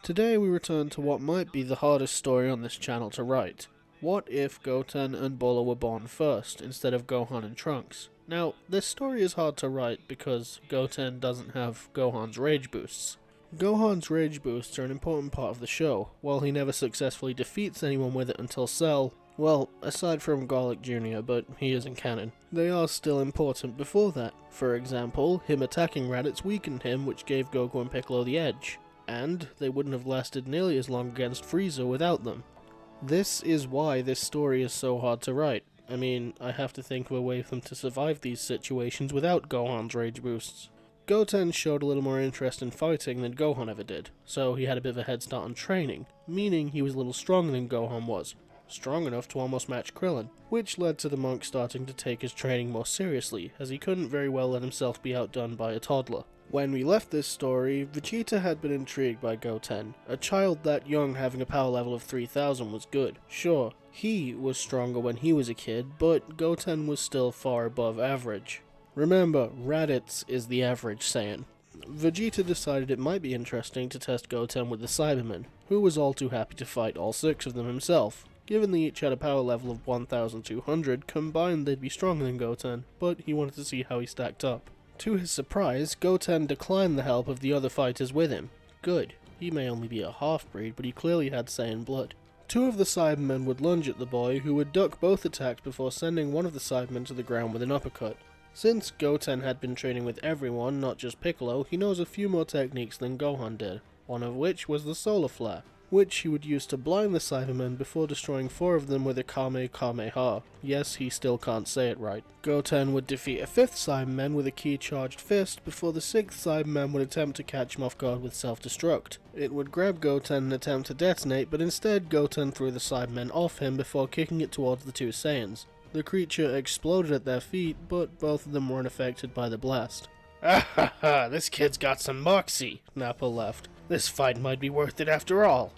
Today we return to what might be the hardest story on this channel to write. What if Goten and Bulla were born first, instead of Gohan and Trunks? Now, this story is hard to write because Goten doesn't have Gohan's rage boosts. Gohan's rage boosts are an important part of the show, while he never successfully defeats anyone with it until Cell. Well, aside from Garlic Jr., but he isn't canon. They are still important before that. For example, him attacking Raditz weakened him, which gave Goku and Piccolo the edge. And they wouldn't have lasted nearly as long against Frieza without them. This is why this story is so hard to write. I mean, I have to think of a way for them to survive these situations without Gohan's rage boosts. Goten showed a little more interest in fighting than Gohan ever did, so he had a bit of a head start on training, meaning he was a little stronger than Gohan was. Strong enough to almost match Krillin, which led to the monk starting to take his training more seriously, as he couldn't very well let himself be outdone by a toddler. When we left this story, Vegeta had been intrigued by Goten. A child that young having a power level of 3000 was good. Sure, he was stronger when he was a kid, but Goten was still far above average. Remember, Raditz is the average Saiyan. Vegeta decided it might be interesting to test Goten with the Saibamen, who was all too happy to fight all 6 of them himself. Given they each had a power level of 1200, combined they'd be stronger than Goten, but he wanted to see how he stacked up. To his surprise, Goten declined the help of the other fighters with him. Good. He may only be a half-breed, but he clearly had Saiyan blood. 2 of the Saibamen would lunge at the boy, who would duck both attacks before sending one of the Saibamen to the ground with an uppercut. Since Goten had been training with everyone, not just Piccolo, he knows a few more techniques than Gohan did, one of which was the Solar Flare, which he would use to blind the Saibamen before destroying 4 of them with a Kamehameha. Yes, he still can't say it right. Goten would defeat a 5th Saibaman with a ki-charged fist before the 6th Saibaman would attempt to catch him off guard with self-destruct. It would grab Goten and attempt to detonate, but instead Goten threw the Saibaman off him before kicking it towards the 2 Saiyans. The creature exploded at their feet, but both of them were unaffected by the blast. Ah ha ha, this kid's got some moxie, Nappa laughed. This fight might be worth it after all.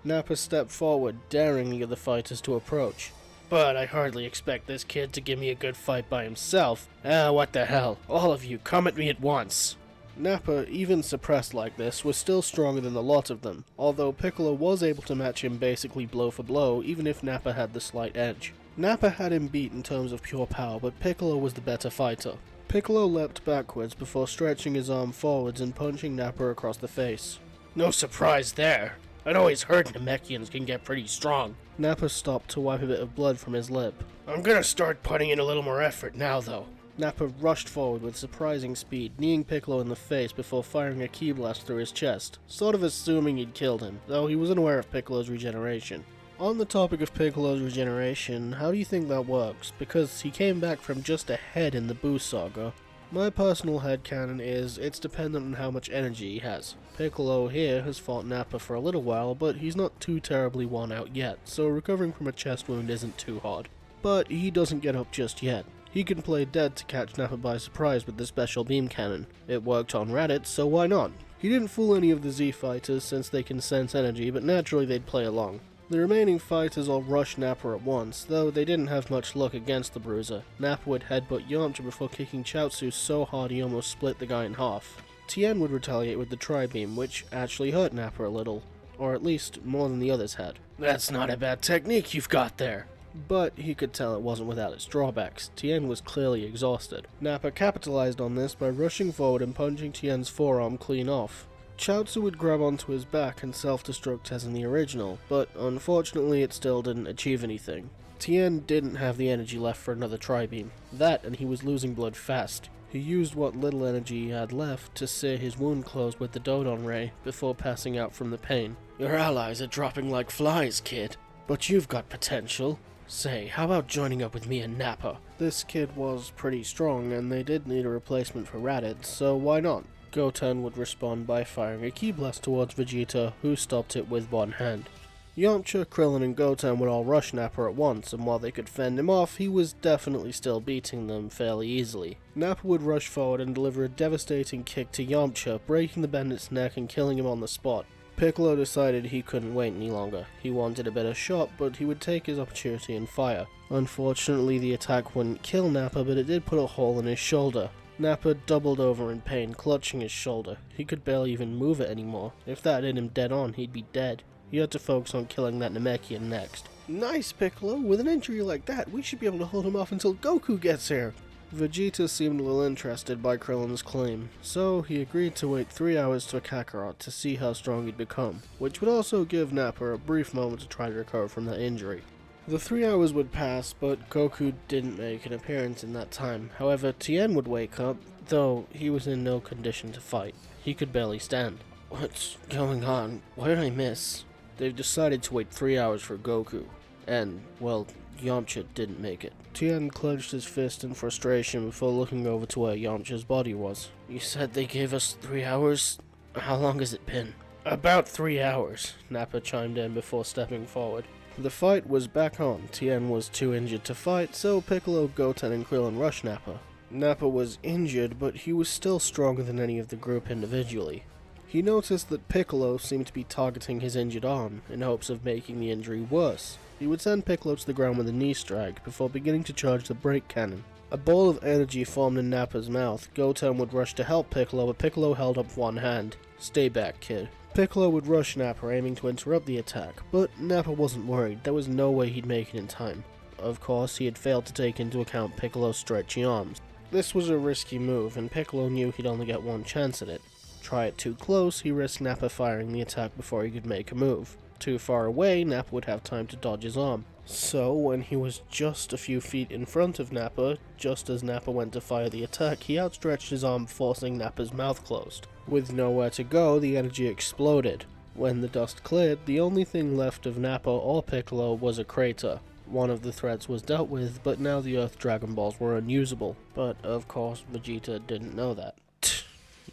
Nappa stepped forward, daring the other fighters to approach. But I hardly expect this kid to give me a good fight by himself. What the hell, all of you, come at me at once. Nappa, even suppressed like this, was still stronger than the lot of them, although Piccolo was able to match him basically blow for blow, even if Nappa had the slight edge. Nappa had him beat in terms of pure power, but Piccolo was the better fighter. Piccolo leapt backwards before stretching his arm forwards and punching Nappa across the face. No surprise there. I'd always heard Namekians can get pretty strong. Nappa stopped to wipe a bit of blood from his lip. I'm gonna start putting in a little more effort now, though. Nappa rushed forward with surprising speed, kneeing Piccolo in the face before firing a ki blast through his chest, sort of assuming he'd killed him, though he was unaware of Piccolo's regeneration. On the topic of Piccolo's regeneration, how do you think that works? Because he came back from just a head in the Buu saga. My personal headcanon is it's dependent on how much energy he has. Piccolo here has fought Nappa for a little while, but he's not too terribly worn out yet, so recovering from a chest wound isn't too hard. But he doesn't get up just yet. He can play dead to catch Nappa by surprise with the special beam cannon. It worked on Raditz, so why not? He didn't fool any of the Z fighters since they can sense energy, but naturally they'd play along. The remaining fighters all rushed Nappa at once, though they didn't have much luck against the bruiser. Nappa would headbutt Yamcha before kicking Chaozu so hard he almost split the guy in half. Tien would retaliate with the Tri-Beam, which actually hurt Nappa a little, or at least more than the others had. That's not a bad technique you've got there. But he could tell it wasn't without its drawbacks. Tien was clearly exhausted. Nappa capitalized on this by rushing forward and punching Tien's forearm clean off. Chaozu would grab onto his back and self-destruct as in the original, but unfortunately it still didn't achieve anything. Tien didn't have the energy left for another Tri-Beam. That, and he was losing blood fast. He used what little energy he had left to sear his wound closed with the Dodon Ray, before passing out from the pain. Your allies are dropping like flies, kid. But you've got potential. Say, how about joining up with me and Nappa? This kid was pretty strong, and they did need a replacement for Raditz, so why not? Goten would respond by firing a ki blast towards Vegeta, who stopped it with one hand. Yamcha, Krillin, and Goten would all rush Nappa at once, and while they could fend him off, he was definitely still beating them fairly easily. Nappa would rush forward and deliver a devastating kick to Yamcha, breaking the bandit's neck and killing him on the spot. Piccolo decided he couldn't wait any longer. He wanted a better shot, but he would take his opportunity and fire. Unfortunately, the attack wouldn't kill Nappa, but it did put a hole in his shoulder. Nappa doubled over in pain, clutching his shoulder. He could barely even move it anymore. If that hit him dead on, he'd be dead. He had to focus on killing that Namekian next. Nice, Piccolo! With an injury like that, we should be able to hold him off until Goku gets here! Vegeta seemed a little interested by Krillin's claim, so he agreed to wait 3 hours to Kakarot to see how strong he'd become, which would also give Nappa a brief moment to try to recover from that injury. The 3 hours would pass, but Goku didn't make an appearance in that time. However, Tien would wake up, though he was in no condition to fight. He could barely stand. What's going on? What did I miss? They've decided to wait 3 hours for Goku. And, well, Yamcha didn't make it. Tien clenched his fist in frustration before looking over to where Yamcha's body was. You said they gave us 3 hours? How long has it been? About 3 hours, Nappa chimed in before stepping forward. The fight was back on. Tien was too injured to fight, so Piccolo, Goten, and Krillin rushed Nappa. Nappa was injured, but he was still stronger than any of the group individually. He noticed that Piccolo seemed to be targeting his injured arm, in hopes of making the injury worse. He would send Piccolo to the ground with a knee strike, before beginning to charge the break cannon. A ball of energy formed in Nappa's mouth. Goten would rush to help Piccolo, but Piccolo held up one hand. Stay back, kid. Piccolo would rush Nappa, aiming to interrupt the attack, but Nappa wasn't worried. There was no way he'd make it in time. Of course, he had failed to take into account Piccolo's stretchy arms. This was a risky move, and Piccolo knew he'd only get one chance at it. Try it too close, he risked Nappa firing the attack before he could make a move. Too far away, Nappa would have time to dodge his arm. So, when he was just a few feet in front of Nappa, just as Nappa went to fire the attack, he outstretched his arm, forcing Nappa's mouth closed. With nowhere to go, the energy exploded. When the dust cleared, the only thing left of Nappa or Piccolo was a crater. One of the threats was dealt with, but now the Earth Dragon Balls were unusable. But, of course, Vegeta didn't know that.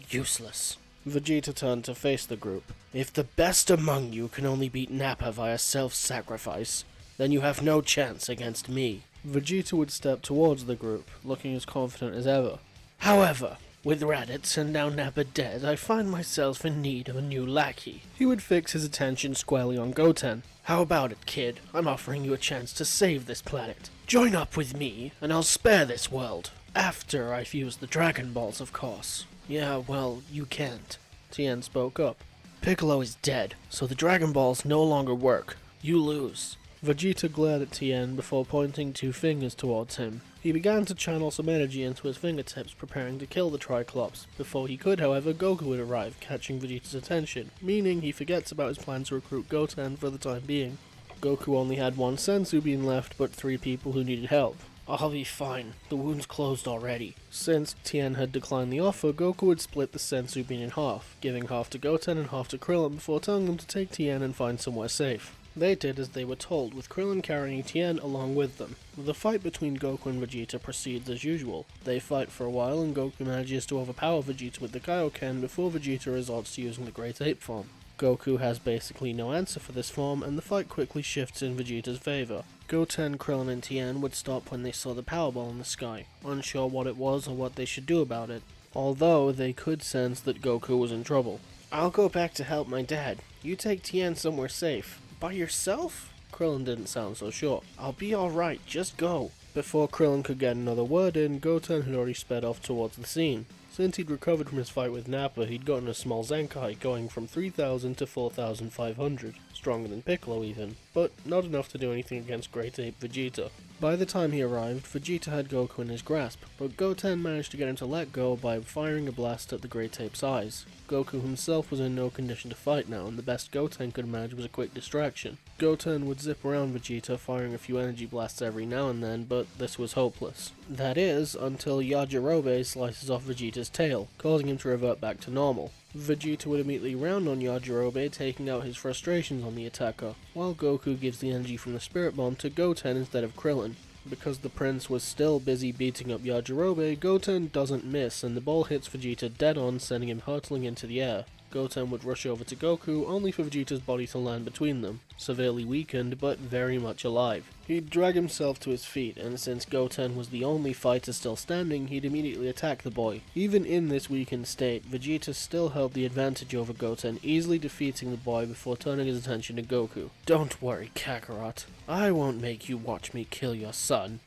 Useless. Vegeta turned to face the group. If the best among you can only beat Nappa via self-sacrifice, then you have no chance against me. Vegeta would step towards the group, looking as confident as ever. However, with Raditz and now Nappa dead, I find myself in need of a new lackey. He would fix his attention squarely on Goten. How about it, kid? I'm offering you a chance to save this planet. Join up with me, and I'll spare this world. After I've used the Dragon Balls, of course. Yeah, well, you can't. Tien spoke up. Piccolo is dead, so the Dragon Balls no longer work. You lose. Vegeta glared at Tien before pointing 2 fingers towards him. He began to channel some energy into his fingertips, preparing to kill the Triclops. Before he could, however, Goku would arrive, catching Vegeta's attention, meaning he forgets about his plan to recruit Goten for the time being. Goku only had 1 Senzu bean left, but 3 people who needed help. I'll be fine. The wound's closed already. Since Tien had declined the offer, Goku would split the Senzu bean in half, giving half to Goten and half to Krillin before telling them to take Tien and find somewhere safe. They did as they were told, with Krillin carrying Tien along with them. The fight between Goku and Vegeta proceeds as usual. They fight for a while and Goku manages to overpower Vegeta with the Kaioken before Vegeta resorts to using the Great Ape form. Goku has basically no answer for this form, and the fight quickly shifts in Vegeta's favour. Goten, Krillin, and Tien would stop when they saw the Powerball in the sky, unsure what it was or what they should do about it, although they could sense that Goku was in trouble. I'll go back to help my dad. You take Tien somewhere safe. By yourself? Krillin didn't sound so sure. I'll be alright, just go. Before Krillin could get another word in, Goten had already sped off towards the scene. Since he'd recovered from his fight with Nappa, he'd gotten a small Zenkai, going from 3,000 to 4,500, stronger than Piccolo even, but not enough to do anything against Great Ape Vegeta. By the time he arrived, Vegeta had Goku in his grasp, but Goten managed to get him to let go by firing a blast at the Great Ape's eyes. Goku himself was in no condition to fight now, and the best Goten could manage was a quick distraction. Goten would zip around Vegeta, firing a few energy blasts every now and then, but this was hopeless. That is, until Yajirobe slices off Vegeta's tail, causing him to revert back to normal. Vegeta would immediately round on Yajirobe, taking out his frustrations on the attacker, while Goku gives the energy from the Spirit Bomb to Goten instead of Krillin. Because the prince was still busy beating up Yajirobe, Goten doesn't miss and the ball hits Vegeta dead on, sending him hurtling into the air. Goten would rush over to Goku, only for Vegeta's body to land between them, severely weakened but very much alive. He'd drag himself to his feet, and since Goten was the only fighter still standing, he'd immediately attack the boy. Even in this weakened state, Vegeta still held the advantage over Goten, easily defeating the boy before turning his attention to Goku. Don't worry, Kakarot. I won't make you watch me kill your son.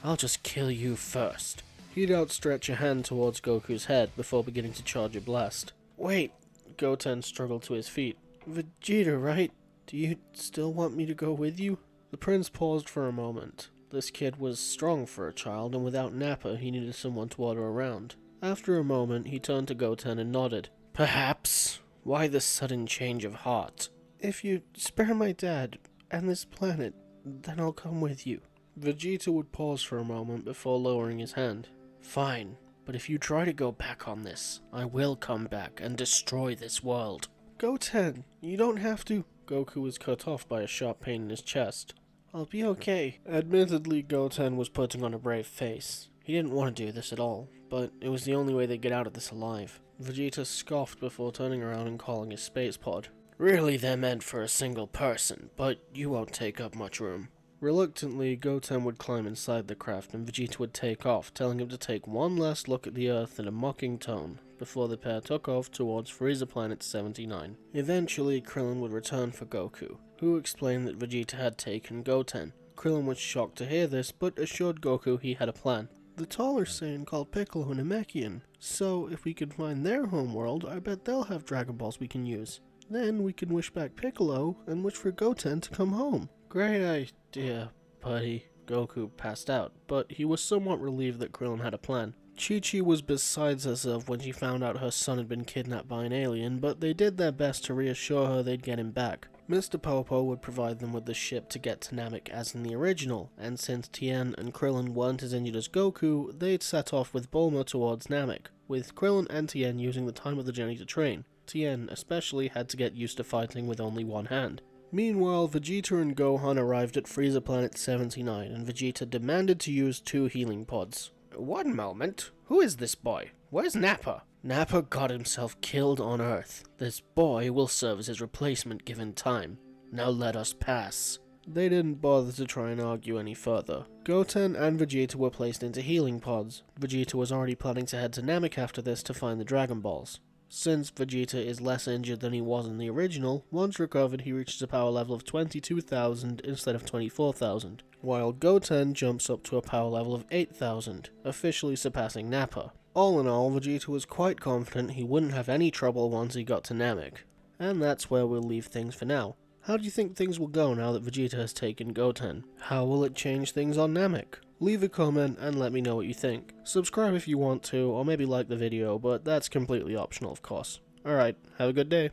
I'll just kill you first. He'd outstretch a hand towards Goku's head before beginning to charge a blast. Wait, Goten struggled to his feet. Vegeta, right? Do you still want me to go with you? The prince paused for a moment. This kid was strong for a child, and without Nappa, he needed someone to order around. After a moment, he turned to Goten and nodded. Perhaps. Why the sudden change of heart? If you spare my dad and this planet, then I'll come with you. Vegeta would pause for a moment before lowering his hand. Fine, but if you try to go back on this, I will come back and destroy this world. Goten, you don't have to. Goku was cut off by a sharp pain in his chest. I'll be okay. Admittedly, Goten was putting on a brave face. He didn't want to do this at all, but it was the only way they'd get out of this alive. Vegeta scoffed before turning around and calling his space pod. Really, they're meant for a single person, but you won't take up much room. Reluctantly, Goten would climb inside the craft and Vegeta would take off, telling him to take one last look at the Earth in a mocking tone, before the pair took off towards Frieza Planet 79. Eventually, Krillin would return for Goku, who explained that Vegeta had taken Goten. Krillin was shocked to hear this, but assured Goku he had a plan. The taller Saiyan called Piccolo Namekian, so if we can find their homeworld, I bet they'll have Dragon Balls we can use. Then we can wish back Piccolo and wish for Goten to come home. Great idea, buddy. Goku passed out, but he was somewhat relieved that Krillin had a plan. Chi-Chi was beside herself when she found out her son had been kidnapped by an alien, but they did their best to reassure her they'd get him back. Mr. Popo would provide them with the ship to get to Namek as in the original, and since Tien and Krillin weren't as injured as Goku, they'd set off with Bulma towards Namek, with Krillin and Tien using the time of the journey to train. Tien especially had to get used to fighting with only one hand. Meanwhile, Vegeta and Gohan arrived at Frieza Planet 79, and Vegeta demanded to use 2 healing pods. One moment. Who is this boy? Where's Nappa? Nappa got himself killed on Earth. This boy will serve as his replacement given time. Now let us pass. They didn't bother to try and argue any further. Goten and Vegeta were placed into healing pods. Vegeta was already planning to head to Namek after this to find the Dragon Balls. Since Vegeta is less injured than he was in the original, once recovered he reaches a power level of 22,000 instead of 24,000, while Goten jumps up to a power level of 8,000, officially surpassing Nappa. All in all, Vegeta was quite confident he wouldn't have any trouble once he got to Namek. And that's where we'll leave things for now. How do you think things will go now that Vegeta has taken Goten? How will it change things on Namek? Leave a comment and let me know what you think. Subscribe if you want to, or maybe like the video, but that's completely optional of course. Alright, have a good day.